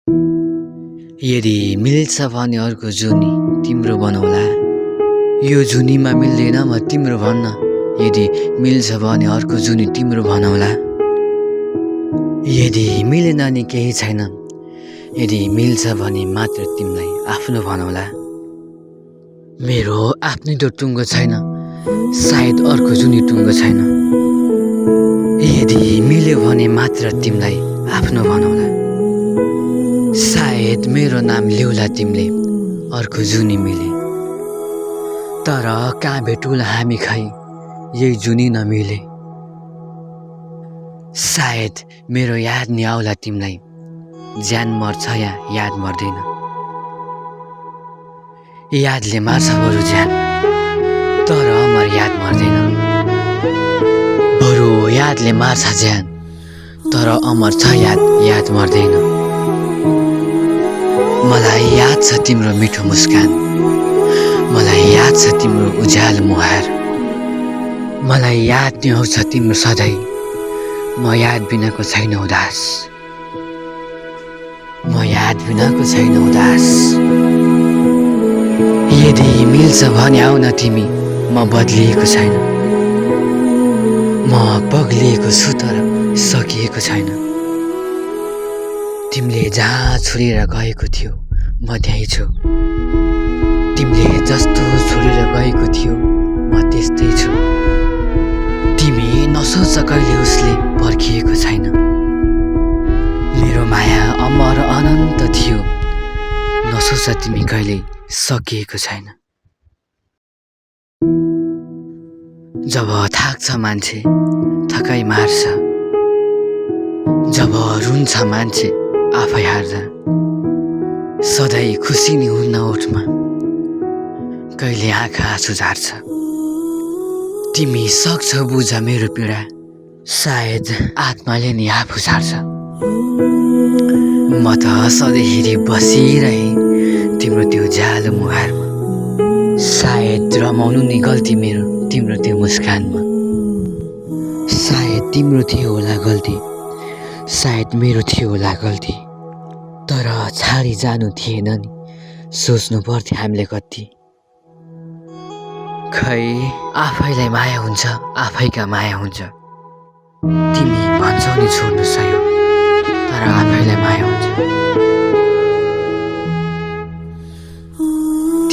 यदि मिल्छ भने अर्को जुनी तिम्रो बनाउला। यो जुनीमा मिल्दैन म तिम्रो भन्न, यदि मिल्छ भने अर्को जुनी तिम्रो बनाउला। यदि मिलेन नि केही छैन, यदि मिल्छ भने मात्र तिमीलाई आफ्नो बनाउला। मेरो आफ्नै त टुङ्गो छैन, सायद अर्को जुनी टुङ्गो छैन। यदि मिल्यो भने मात्र तिमीलाई आफ्नो बनाउला। सायद मेरो नाम ल्याउला तिमीले अर्को जुनी मिले। तर कहाँ भेटौँला हामी खै यही जुनी नमिले। सायद मेरो याद नि आउला तिमीलाई, ज्यान मर्छ या याद मर्दैन। यादले मार्छ बरु ज्यान, तर अमर याद मर्दैन। बरु यादले मार्छ ज्यान, तर अमर छ याद, याद मर्दैन। मलाई याद छ तिम्रो मिठो मुस्कान, मलाई याद छ तिम्रो उज्यालो मुहार। मलाई याद नि आउँछ तिम्रो सधैँ, म याद बिनाको छैन उदास। म याद बिनाको छैन उदास। यदि मिल्छ भने आउन तिमी, म बदलिएको छैन। म पग्लिएको छु तर सकिएको छैन। तिमीले जहाँ छोडेर गएको थियो म त्यहीँ छु। तिमीले जस्तो छोडेर गएको थियो म त्यस्तै छु। तिमी नसोच कहिले उसले पर्खिएको छैन। मेरो माया अमर अनन्त थियो, नसोच तिमी कहिल्यै सकिएको छैन। जब थाक्छ मान्छे थकाइ मार्छ, जब रुन्छ मान्छे आफै हार्दा। सधैँ खुसी नि हुन्न ओठमा, कहिले आँखा आँसु झार्छ। तिमी सक्छौ बुझ मेरो पीडा, सायद आत्माले नि आफू छाड्छ। म त सधैँ हेरी बसिरहेँ तिम्रो त्यो उज्यालो मुहारमा। सायद रमाउनु नि गल्ती मेरो तिम्रो त्यो मुस्कानमा। सायद तिम्रो थियो होला गल्ती, सायद मेरो थियो होला गल्ती। तर छाडी जानु थिएन नि, सोच्नु पर्थ्यो हामीले कति। खै आफैलाई माया हुन्छ, आफैका माया हुन्छ। तिमी भन्छौ नि छोड्नु सयो, तर आफैलाई माया हुन्छ।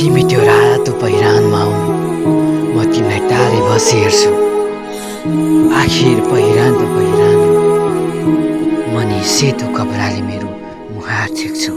तिमी त्यो रातो पहिरानमा आउनु, म तिमीलाई टाढै बसी हेर्छु। आखिर पहिरान त पहिरान, म नि सेतो कपडाले मेरो मुहार छेक्छु।